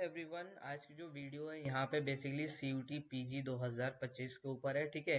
Everyone, आज की जो वीडियो है यहाँ पे बेसिकली CUT PG 2025 के ऊपर है। ठीक है।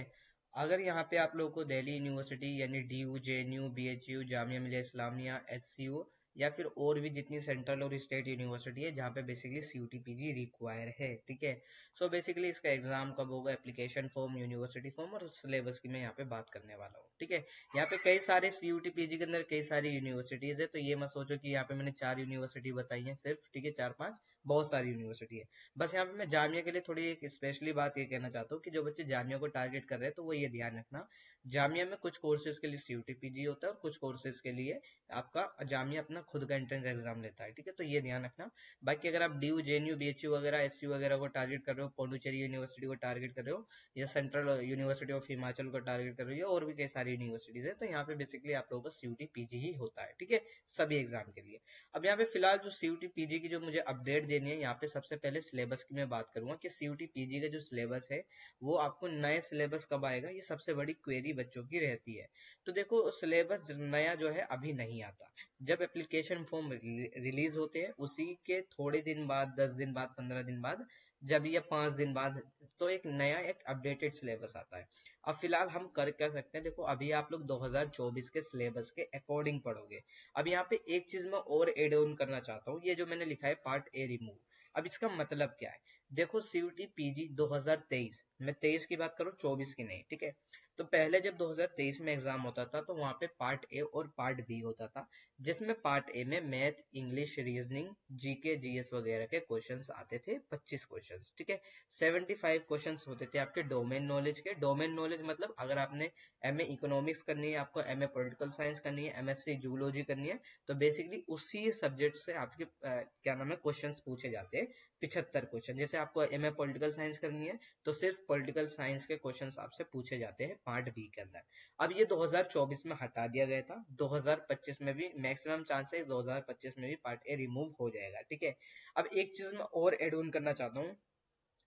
अगर यहाँ पे आप लोगों को दिल्ली यूनिवर्सिटी यानी DU, JNU, BHU, Jamia Millia Islamia, HCU या फिर और भी जितनी सेंट्रल और स्टेट यूनिवर्सिटी है जहाँ पे बेसिकली CUT PG रिक्वायर है। ठीक है। सो बेसिकली इसका एग्जाम कब होगा, एप्लीकेशन फॉर्म, यूनिवर्सिटी फॉर्म और सिलेबस की मैं यहाँ पे बात करने वाला हूँ। ठीक है। यहाँ पे कई सारे CUT PG के अंदर कई सारी यूनिवर्सिटीज है, तो ये मत सोचो कि यहाँ पे मैंने 4 यूनिवर्सिटी बताई है सिर्फ। ठीक है, 4-5 बहुत सारी यूनिवर्सिटी है। बस यहाँ पे मैं जामिया के लिए थोड़ी एक स्पेशली बात ये कहना चाहता हूँ कि जो बच्चे जामिया को टारगेट कर रहे हैं तो वो ये ध्यान रखना, जामिया में कुछ कोर्सेज के लिए CUT PG होता है और कुछ कोर्सेज के लिए आपका जामिया अपना खुद का एंट्रेंस एग्जाम लेता है। ठीक है, तो ये ध्यान रखना। बाकी अगर आप DU, JNU, BHU वगैरह, SCU वगैरह को टारगेट कर रहे हो, पौंडुचेरी यूनिवर्सिटी को टारगेट कर रहे हो, या सेंट्रल यूनिवर्सिटी ऑफ हिमाचल को टारगेट कर रही है और भी कई सारी यूनिवर्सिटीज है, तो यहाँ पे बेसिकली आप लोगों को CUT PG ही होता है। ठीक है, सभी एग्जाम के लिए। अब यहाँ पे फिलहाल जो CUT PG की जो मुझे अपडेट देनी है, यहाँ पे सबसे पहले सिलेबस की मैं बात करूंगा कि CUT PG का जो सिलेबस है वो आपको नए सिलेबस कब आएगा, ये सबसे बड़ी क्वेरी बच्चों की रहती है। तो देखो, सिलेबस नया जो है अभी नहीं आता। जब एप्लीकेशन फॉर्म रिलीज होते हैं उसी के थोड़े दिन बाद, 10 दिन बाद, 15 दिन बाद, जब ये 5 दिन बाद, तो एक नया एक अपडेटेड सिलेबस आता है। अब फिलहाल हम कर सकते हैं, देखो अभी आप लोग 2024 के सिलेबस के अकॉर्डिंग पढ़ोगे। अब यहाँ पे एक चीज मैं और एड ऑन करना चाहता हूँ, ये जो मैंने लिखा है पार्ट ए रिमूव, अब इसका मतलब क्या है। देखो CUT PG 2023, मैं 23 की बात करूँ, 24 की नहीं। ठीक है, तो पहले जब 2023 में एग्जाम होता था तो वहां पे पार्ट ए और पार्ट बी होता था, जिसमें पार्ट ए में math, English, reasoning, GK, GS वगैरह के क्वेश्चंस आते थे, 25 क्वेश्चंस। ठीक है, 75 क्वेश्चंस होते थे आपके डोमेन नॉलेज के। डोमेन नॉलेज मतलब अगर आपने MA इकोनॉमिक्स करनी है, आपको MA पॉलिटिकल साइंस करनी है, MSc जूलॉजी करनी है, तो बेसिकली उसी सब्जेक्ट से आपके क्या नाम है क्वेश्चंस पूछे जाते हैं, 75 क्वेश्चन। जैसे आपको MA पॉलिटिकल साइंस करनी है तो सिर्फ पॉलिटिकल साइंस के क्वेश्चंस आपसे पूछे जाते हैं पार्ट बी के अंदर। अब ये 2024 में हटा दिया गया था, 2025 में भी मैक्सिमम चांस है 2025 में भी पार्ट ए रिमूव हो जाएगा। ठीक है, अब एक चीज मैं और एड ऑन करना चाहता हूँ,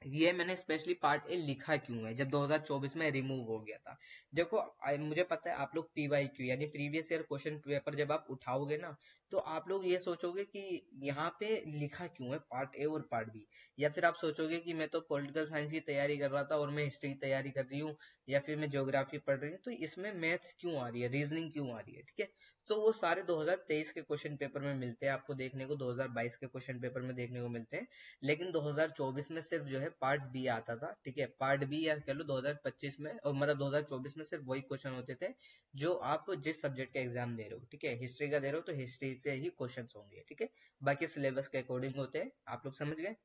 ये मैंने स्पेशली पार्ट ए लिखा क्यों है जब 2024 में रिमूव हो गया था। देखो मुझे पता है आप लोग PYQ यानी प्रीवियस ईयर क्वेश्चन पेपर जब आप उठाओगे ना, तो आप लोग ये सोचोगे कि यहाँ पे लिखा क्यों है पार्ट ए और पार्ट बी, या फिर आप सोचोगे कि मैं तो पॉलिटिकल साइंस की तैयारी कर रहा था और मैं हिस्ट्री की तैयारी कर रही हूँ, या फिर मैं ज्योग्राफी पढ़ रही हूँ, तो इसमें मैथ्स क्यों आ रही है, रीजनिंग क्यों आ रही है। ठीक है, तो वो सारे 2023 के क्वेश्चन पेपर में मिलते हैं आपको देखने को, 2022 के क्वेश्चन पेपर में देखने को मिलते हैं, लेकिन 2024 में सिर्फ जो है पार्ट बी आता था। ठीक है, पार्ट बी या कह लो 2025 में, और मतलब 2024 में सिर्फ वही क्वेश्चन होते थे जो आप जिस सब्जेक्ट का एग्जाम दे रहे हो। ठीक है, हिस्ट्री का दे रहे हो तो हिस्ट्री से ही क्वेश्चन होंगे। ठीक है, बाकी सिलेबस के अकॉर्डिंग होते हैं, आप लोग समझ गए।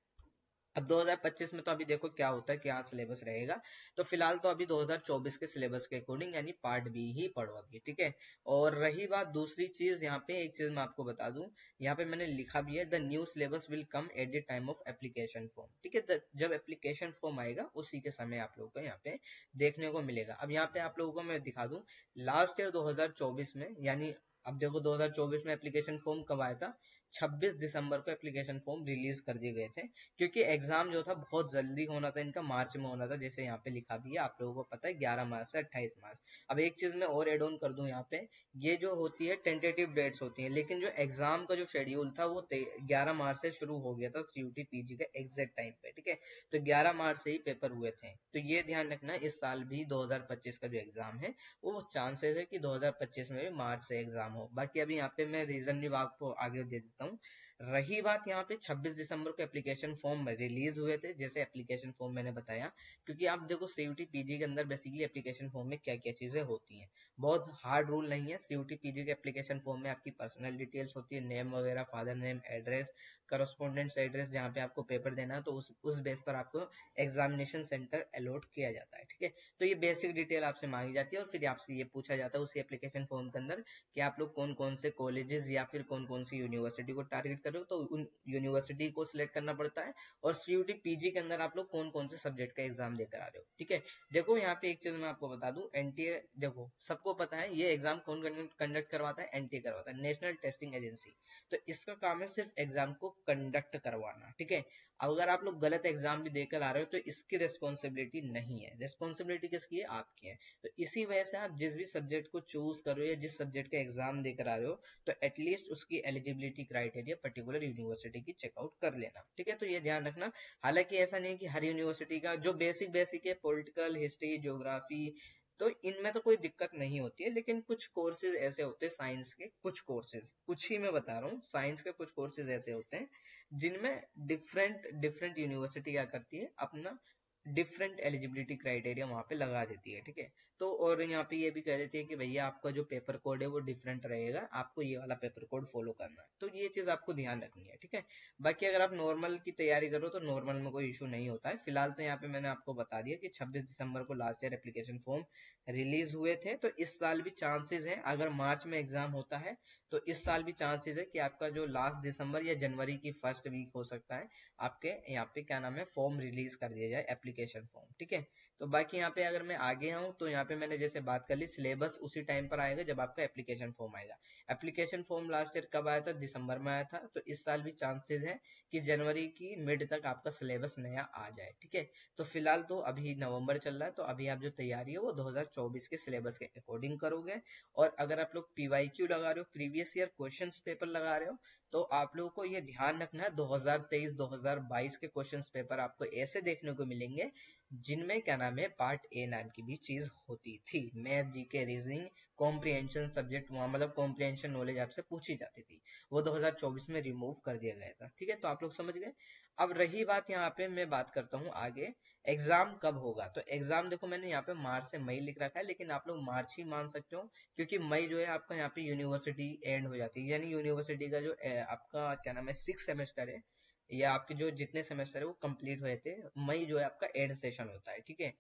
अब 2025 में तो अभी देखो क्या होता है, क्या सिलेबस रहेगा। तो फिलहाल तो अभी 2024 के सिलेबस के अकॉर्डिंग यानी पार्ट बी ही पढ़ो अभी। ठीक है, और रही बात दूसरी चीज, यहाँ पे एक चीज मैं आपको बता दूं, यहाँ पे मैंने लिखा भी है, the new syllabus will come at the time of application form. ठीक है, जब एप्लीकेशन फॉर्म आएगा उसी के समय आप लोगों को यहाँ पे देखने को मिलेगा। अब यहाँ पे आप लोगों को मैं दिखा दूं, लास्ट ईयर 2024 में, यानी अब देखो 2024 में एप्लीकेशन फॉर्म कब आया था, 26 दिसंबर को एप्लीकेशन फॉर्म रिलीज कर दिए गए थे, क्योंकि एग्जाम जो था बहुत जल्दी होना था इनका, मार्च में होना था, जैसे यहाँ पे लिखा भी है आप लोगों को पता है, 11 मार्च से 28 मार्च। अब एक चीज मैं और एड ऑन कर दूं यहाँ पे, ये जो होती है टेंटेटिव डेट्स होती है, लेकिन जो एग्जाम का जो शेड्यूल था वो 11 मार्च से शुरू हो गया था CUT PG का एग्जैक्ट टाइम पे। ठीक है, तो 11 मार्च से ही पेपर हुए थे, तो ये ध्यान रखना इस साल भी 2025 का जो एग्जाम है वो चांसेस है कि 2025 में भी मार्च से एग्जाम हो। बाकी अभी यहाँ पे मैं रीजन भी आपको आगे दे देता हूँ। रही बात यहाँ पे 26 दिसंबर को एप्लीकेशन फॉर्म रिलीज हुए थे, जैसे एप्लीकेशन फॉर्म मैंने बताया, क्योंकि आप देखो CUT PG के अंदर बेसिकली एप्लीकेशन फॉर्म में क्या क्या चीजें होती हैं, बहुत हार्ड रूल नहीं है। CUT PG के एप्लीकेशन फॉर्म में आपकी पर्सनल डिटेल्स होती है, नेम वगैरह, father name, address, correspondence address, जहाँ पे आपको पेपर देना है तो उस बेस पर आपको एग्जामिनेशन सेंटर अलॉट किया जाता है। ठीक है, तो ये बेसिक डिटेल आपसे मांगी जाती है और फिर आपसे ये पूछा जाता है उसी एप्लीकेशन फॉर्म के अंदर कि आप लोग कौन कौन से कॉलेजेस या फिर कौन कौन सी यूनिवर्सिटी को टारगेट कर रहे हो, तो उन यूनिवर्सिटी को सिलेक्ट करना पड़ता है, और CUT PG के अंदर आप लोग कौन कौन से सब्जेक्ट का एग्जाम देकर आ रहे हो। ठीक है, देखो यहाँ पे एक चीज मैं आपको बता दूं, NTA, देखो सबको पता है ये एग्जाम कौन कंडक्ट करवाता है, NTA करवाता है, नेशनल टेस्टिंग एजेंसी। तो इसका काम है सिर्फ एग्जाम को कंडक्ट करवाना। ठीक है, अगर आप लोग गलत एग्जाम भी देकर आ रहे हो तो इसकी रिस्पॉन्सिबिलिटी नहीं है, रिस्पॉन्सिबिलिटी किसकी है, आपकी है। तो इसी वजह से आप जिस भी सब्जेक्ट को चूज कर रहे हो या जिस सब्जेक्ट का एग्जाम देकर आ रहे हो, तो एटलीस्ट उसकी एलिजिबिलिटी क्राइटेरिया पर्टिकुलर यूनिवर्सिटी की चेकआउट कर लेना, ठीक है। तो ये ध्यान रखना। हालांकि ऐसा नहीं है कि हर यूनिवर्सिटी का जो बेसिक बेसिक है, पॉलिटिकल, हिस्ट्री, ज्योग्राफी, तो इनमें तो कोई दिक्कत नहीं होती है, लेकिन कुछ कोर्सेज ऐसे होते हैं साइंस के, कुछ कोर्सेज, कुछ ही मैं बता रहा हूँ, साइंस के कुछ कोर्सेज ऐसे होते हैं जिनमें डिफरेंट डिफरेंट यूनिवर्सिटी क्या करती है, अपना डिफरेंट एलिजिबिलिटी क्राइटेरिया वहां पे लगा देती है, ठीक है। तो और यहाँ पे ये भी कह देती है कि भैया आपका जो पेपर कोड है वो डिफरेंट रहेगा, आपको ये वाला पेपर कोड फॉलो करना है, तो ये चीज आपको ध्यान रखनी है, ठीक है। बाकी अगर आप नॉर्मल की तैयारी करो तो नॉर्मल में कोई इशू नहीं होता है। फिलहाल तो यहाँ पे मैंने आपको बता दिया कि 26 दिसंबर को last year application form release हुए थे, तो इस साल भी चांसेस है, अगर मार्च में एग्जाम होता है तो इस साल भी चांसेस है कि आपका जो लास्ट दिसंबर या जनवरी की फर्स्ट वीक हो सकता है, आपके यहाँ पे क्या नाम है, फॉर्म रिलीज कर दिया जाए, एप्लीकेशन फॉर्म, ठीक है। तो बाकी यहाँ पे अगर मैं आगे आऊँ तो यहाँ पे मैंने जैसे बात कर ली, सिलेबस उसी टाइम पर आएगा जब आपका एप्लीकेशन फॉर्म आएगा। एप्लीकेशन फॉर्म लास्ट ईयर कब आया था, दिसंबर में आया था, तो इस साल भी चांसेस है कि जनवरी की मिड तक आपका सिलेबस नया आ जाए, ठीक है। तो फिलहाल तो अभी नवंबर चल रहा है, तो अभी आप जो तैयारी है वो 2024 के सिलेबस के अकॉर्डिंग करोगे। और अगर आप लोग पीवाईक्यू लगा रहे हो, प्रीवियस ईयर क्वेश्चंस पेपर लगा रहे हो, तो आप लोगों को ये ध्यान रखना है 2023-2022 के क्वेश्चंस पेपर आपको ऐसे देखने को मिलेंगे जिनमें क्या नाम है, पार्ट ए नाम की भी चीज होती थी, math, GK, reasoning, comprehension subject, वहां मतलब कॉम्प्रिहेंशन नॉलेज आपसे पूछी जाती थी, वो 2024 में रिमूव कर दिया गया था, ठीक है। तो आप लोग समझ गए। अब रही बात, यहाँ पे मैं बात करता हूँ आगे, एग्जाम कब होगा। तो एग्जाम देखो मैंने यहाँ पे मार्च से मई लिख रखा है, लेकिन आप लोग मार्च ही मान सकते हो, क्योंकि मई जो है आपका यहाँ पे यूनिवर्सिटी एंड हो जाती है, यानी यूनिवर्सिटी का जो आपका क्या नाम है 6 सेमेस्टर है, या आपके जो जितने सेमेस्टर है वो कंप्लीट हुए थे, मई जो है आपका एंड सेशन होता है, ठीक है।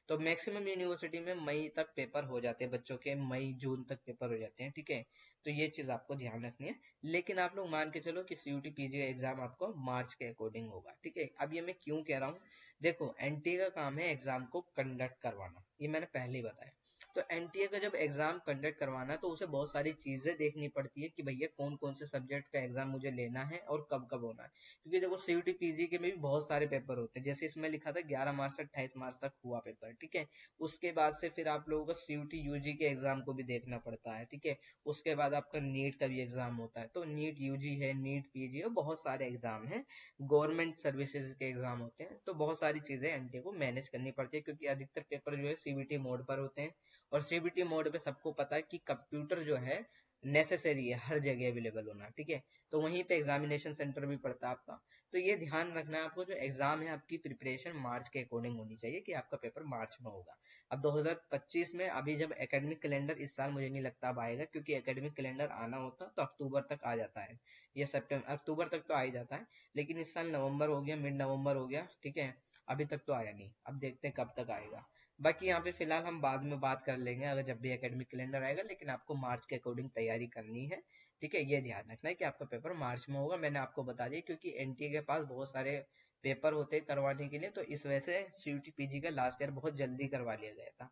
तो मैक्सिमम यूनिवर्सिटी में मई तक पेपर हो जाते हैं बच्चों के, मई जून तक पेपर हो जाते हैं, ठीक है। तो ये चीज आपको ध्यान रखनी है। लेकिन आप लोग मान के चलो कि सीयूटी पीजी का एग्जाम आपको मार्च के अकॉर्डिंग होगा, ठीक है। अब ये मैं क्यों कह रहा हूँ, देखो एनटीए का काम है एग्जाम को कंडक्ट करवाना, ये मैंने पहले ही बताया। तो एनटीए का जब एग्जाम कंडक्ट करवाना है तो उसे बहुत सारी चीजें देखनी पड़ती है कि भैया कौन कौन से सब्जेक्ट का एग्जाम मुझे लेना है और कब कब होना है, क्योंकि देखो सीयूटी पीजी के में भी बहुत सारे पेपर होते हैं, जैसे इसमें लिखा था 11 मार्च से 28 मार्च तक हुआ पेपर, ठीक है। उसके बाद से फिर आप लोगों का सीयूटी यूजी के एग्जाम को भी देखना पड़ता है, ठीक है। उसके बाद आपका नीट का भी एग्जाम होता है, तो नीट यूजी है, नीट पीजी है, बहुत सारे एग्जाम है, गवर्नमेंट सर्विसेज के एग्जाम होते हैं, तो बहुत सारी चीजें एनटीए को मैनेज करनी पड़ती है, क्योंकि अधिकतर पेपर जो है सीबीटी मोड पर होते हैं, और सीबीटी मोड पे सबको पता है कि कंप्यूटर जो है नेसेसरी है हर जगह अवेलेबल होना, ठीक है। तो वहीं पे एग्जामिनेशन सेंटर भी पड़ता है आपका। तो ये ध्यान रखना है आपको, जो एग्जाम है आपकी प्रिपरेशन मार्च के अकॉर्डिंग होनी चाहिए, कि आपका पेपर मार्च में होगा। अब 2025 में अभी जब एकेडमिक कैलेंडर इस साल मुझे नहीं लगता अब आएगा, क्योंकि एकेडमिक कैलेंडर आना होता तो अक्टूबर तक आ जाता है, या सितंबर अक्टूबर तक तो आ ही जाता है, लेकिन इस साल नवंबर हो गया, मिड नवंबर हो गया, ठीक है। अभी तक तो आया नहीं, अब देखते हैं कब तक आएगा। बाकी यहाँ पे फिलहाल हम बाद में बात कर लेंगे अगर जब भी एकेडमिक कैलेंडर आएगा, लेकिन आपको मार्च के अकॉर्डिंग तैयारी करनी है, ठीक है। ये ध्यान रखना है कि आपका पेपर मार्च में होगा, मैंने आपको बता दिया, क्योंकि एनटीए के पास बहुत सारे पेपर होते हैं करवाने के लिए, तो इस वजह से सीयूटी पीजी का लास्ट ईयर बहुत जल्दी करवा लिया गया था।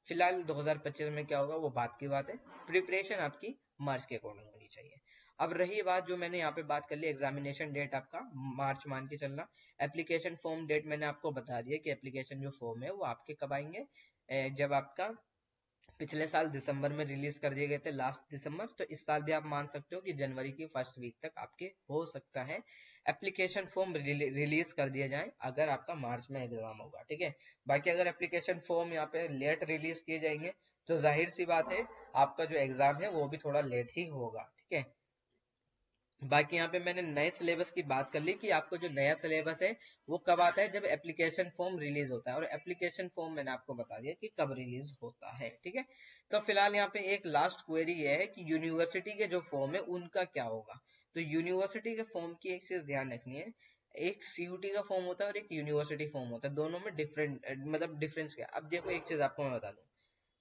फिलहाल 2025 में क्या होगा वो बात की बात है, प्रिपरेशन आपकी मार्च के अकॉर्डिंग होनी चाहिए। अब रही बात, जो मैंने यहाँ पे बात कर ली, एग्जामिनेशन डेट आपका मार्च मान के चलना। एप्लीकेशन फॉर्म डेट मैंने आपको बता दिया कि एप्लीकेशन जो फॉर्म है वो आपके कब आएंगे, जब आपका पिछले साल दिसंबर में रिलीज कर दिए गए थे, लास्ट दिसंबर, तो इस साल भी आप मान सकते हो कि जनवरी की फर्स्ट वीक तक आपके हो सकता है एप्लीकेशन फॉर्म रिलीज कर दिया जाए, अगर आपका मार्च में एग्जाम होगा, ठीक है। बाकी अगर एप्लीकेशन फॉर्म यहाँ पे लेट रिलीज किए जाएंगे तो जाहिर सी बात है आपका जो एग्जाम है वो भी थोड़ा लेट ही होगा, ठीक है। बाकी यहाँ पे मैंने नए सिलेबस की बात कर ली कि आपको जो नया सिलेबस है वो कब आता है, जब एप्लीकेशन फॉर्म रिलीज होता है, और एप्लीकेशन फॉर्म मैंने आपको बता दिया कि कब रिलीज होता है, ठीक है। तो फिलहाल यहाँ पे एक लास्ट क्वेरी ये है कि यूनिवर्सिटी के जो फॉर्म है उनका क्या होगा। तो यूनिवर्सिटी के फॉर्म की एक चीज ध्यान रखनी है, एक सीयूटी का फॉर्म होता है और एक यूनिवर्सिटी फॉर्म होता है, दोनों में डिफरेंट मतलब डिफरेंस क्या। अब देखो एक चीज आपको मैं बता दूं,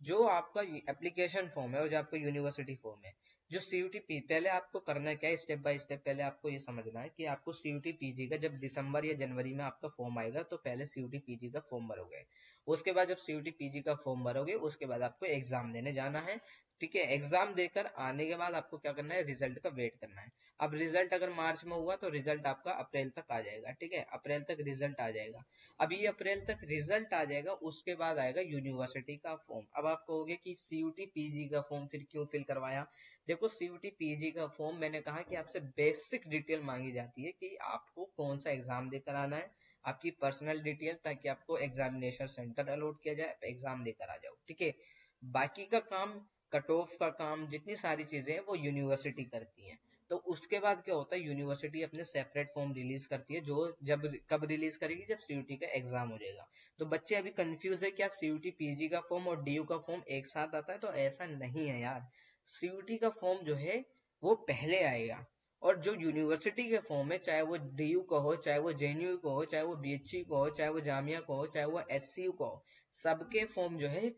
जो आपका एप्लीकेशन फॉर्म है और जो आपका यूनिवर्सिटी फॉर्म है, जो सीयूटी पी, पहले आपको करना क्या है, स्टेप बाय स्टेप पहले आपको ये समझना है कि आपको सीयूटी पीजी का जब दिसंबर या जनवरी में आपका फॉर्म आएगा तो पहले सीयूटी पीजी का फॉर्म भरोगे, उसके बाद जब सीयूटी पीजी का फॉर्म भरोगे उसके बाद आपको एग्जाम देने जाना है। ठीक है। एग्जाम देकर आने के बाद आपको क्या करना है, रिजल्ट का वेट करना है। अब रिजल्ट अगर मार्च में हुआ तो रिजल्ट आपका अप्रैल तक आ जाएगा, ठीक है, अप्रैल तक रिजल्ट आ जाएगा। अब ये अप्रैल तक रिजल्ट आ जाएगा, उसके बाद आएगा यूनिवर्सिटी का फॉर्म। अब आप कहोगे कि सीयूटी पीजी का फॉर्म फिर क्यों फिल करवाया। देखो सीयूटी पीजी का फॉर्म मैंने कहा कि आपसे बेसिक डिटेल मांगी जाती है कि आपको कौन सा एग्जाम देकर आना है, आपकी पर्सनल डिटेल, ताकि आपको एग्जामिनेशन सेंटर अलॉट किया जाए, एग्जाम देकर आ जाओ, ठीक है। बाकी का काम, कट ऑफ का काम, जितनी सारी चीजें हैं वो यूनिवर्सिटी करती हैं। तो उसके बाद क्या होता है, यूनिवर्सिटी अपने सेपरेट फॉर्म रिलीज करती है, जो जब कब रिलीज करेगी, जब सीयूटी का एग्जाम हो जाएगा। तो बच्चे अभी कंफ्यूज है क्या सीयूटी पीजी का फॉर्म और डीयू का फॉर्म एक साथ आता है, तो ऐसा नहीं है यार। सीयूटी का फॉर्म जो है वो पहले आएगा, और जो यूनिवर्सिटी के फॉर्म है, चाहे वो डीयू का हो, चाहे वो जेएनयू का हो, चाहे वो बीएचयू का हो, चाहे वो जामिया का हो, चाहे वो एचसीयू का हो, सबके फॉर्म जो है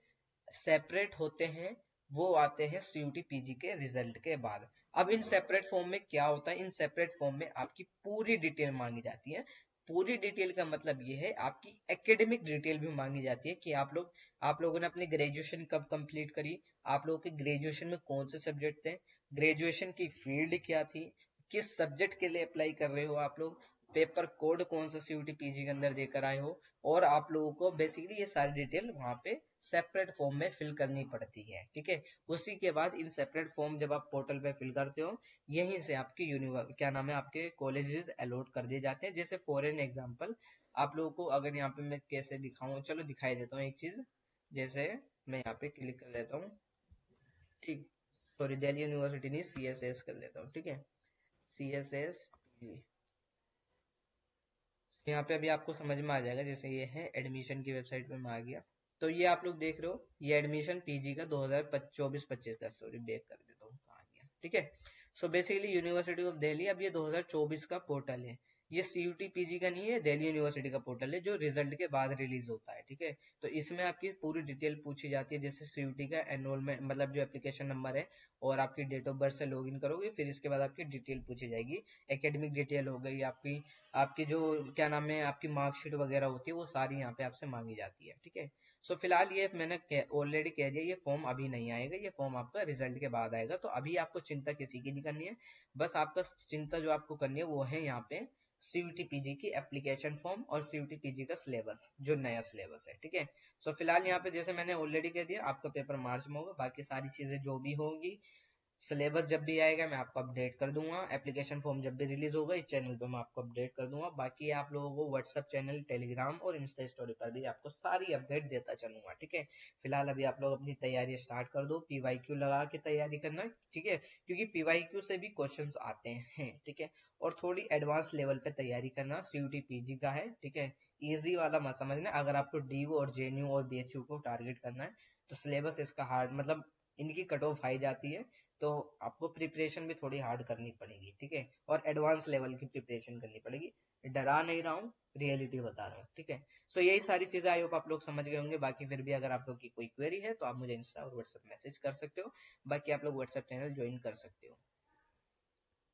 सेपरेट होते हैं। वो आते हैं सीयूटी पीजी के रिजल्ट के बाद। अब इन सेपरेट फॉर्म में क्या होता है, इन सेपरेट फॉर्म में आपकी पूरी डिटेल मांगी जाती है। पूरी डिटेल का मतलब ये है, आपकी एकेडमिक डिटेल भी मांगी जाती है कि आप लोगों ने अपनी ग्रेजुएशन कब कंप्लीट करी, आप लोगों के ग्रेजुएशन में कौन से सब्जेक्ट थे, ग्रेजुएशन की फील्ड क्या थी, किस सब्जेक्ट के लिए अप्लाई कर रहे हो आप लोग, पेपर कोड कौन सा सीयूटी पीजी के अंदर देकर आए हो। और आप लोगों को बेसिकली ये सारी डिटेल वहां पे सेपरेट फॉर्म में फिल करनी पड़ती है, ठीक है। उसी के बाद इन सेपरेट फॉर्म जब आप पोर्टल पे फिल करते हो, यहीं से आपकी क्या नाम है, आपके कॉलेजेस अलॉट कर दिए जाते हैं। जैसे फॉर एन एग्जांपल आप लोगों को अगर यहाँ पे मैं कैसे दिखाऊं, चलो दिखाई देता हूँ एक चीज। जैसे मैं यहाँ पे क्लिक कर लेता हूँ, ठीक, सॉरी दिल्ली यूनिवर्सिटी नहीं, सीएसएस कर लेता हूँ, ठीक है, सीएसएस। यहाँ पे अभी आपको समझ में आ जाएगा, जैसे ये है एडमिशन की वेबसाइट पे मैं आ गया। तो ये आप लोग देख रहे हो, ये एडमिशन पीजी का 2024-25 का, सॉरी बैक कर देता हूँ, कहाँ गया, ठीक है। So basically university of Delhi, अब ये 2024 का पोर्टल है। ये सीयूटी पीजी का नहीं है, दिल्ली यूनिवर्सिटी का पोर्टल है, जो रिजल्ट के बाद रिलीज होता है, ठीक है। तो इसमें आपकी पूरी डिटेल पूछी जाती है, जैसे सीयूटी का एनरोलमेंट मतलब जो एप्लीकेशन नंबर है, और आपकी डेट ऑफ बर्थ से लॉगिन करोगे, फिर इसके बाद आपकी डिटेल पूछी जाएगी। एकेडमिक डिटेल हो गई आपकी, आपकी जो क्या नाम है, आपकी मार्कशीट वगैरह होती है, वो सारी यहाँ पे आपसे मांगी जाती है, ठीक है। सो फिलहाल ये मैंने ऑलरेडी कह दिया, ये फॉर्म अभी नहीं आएगा, ये फॉर्म आपका रिजल्ट के बाद आएगा। तो अभी आपको चिंता किसी की नहीं करनी है, बस आपका चिंता जो आपको करनी है वो है यहाँ पे सीयूटी पीजी की एप्लीकेशन फॉर्म और सीयूटी पीजी का सिलेबस, जो नया सिलेबस है, ठीक है। सो फिलहाल यहाँ पे जैसे मैंने ऑलरेडी कह दिया, आपका पेपर मार्च में होगा, बाकी सारी चीजें जो भी होंगी, सिलेबस जब भी आएगा मैं आपको अपडेट कर दूंगा, एप्लीकेशन फॉर्म जब भी रिलीज होगा इस चैनल पे मैं आपको अपडेट कर दूंगा। बाकी आप लोगों को व्हाट्सएप चैनल, टेलीग्राम और इंस्टा स्टोरी पर भी आपको सारी अपडेट देता चलूंगा, ठीक है। फिलहाल अभी आप लोग अपनी तैयारी स्टार्ट कर दो, पीवाईक्यू लगा के तैयारी करना, ठीक है, क्योंकि पीवाईक्यू से भी क्वेश्चंस आते हैं, ठीक है। और थोड़ी एडवांस लेवल पे तैयारी करना, सीयूटी पीजी का है, ठीक है। इजी वाला मत समझना, अगर आपको डीयू और जेएनयू और बीएचयू को टारगेट करना है तो सिलेबस इसका हार्ड, मतलब इनकी कट ऑफ हाई जाती है, तो आपको प्रिपरेशन भी थोड़ी हार्ड करनी पड़ेगी, ठीक है, और एडवांस लेवल की प्रिपरेशन करनी पड़ेगी। डरा नहीं रहा हूँ, रियलिटी बता रहा हूँ, ठीक है। सो यही सारी चीजें आई होप आप लोग समझ गए होंगे। बाकी फिर भी अगर आप लोग की कोई क्वेरी है तो आप मुझे इंस्टा और व्हाट्सएप मैसेज कर सकते हो, बाकी आप लोग व्हाट्सएप चैनल ज्वाइन कर सकते हो।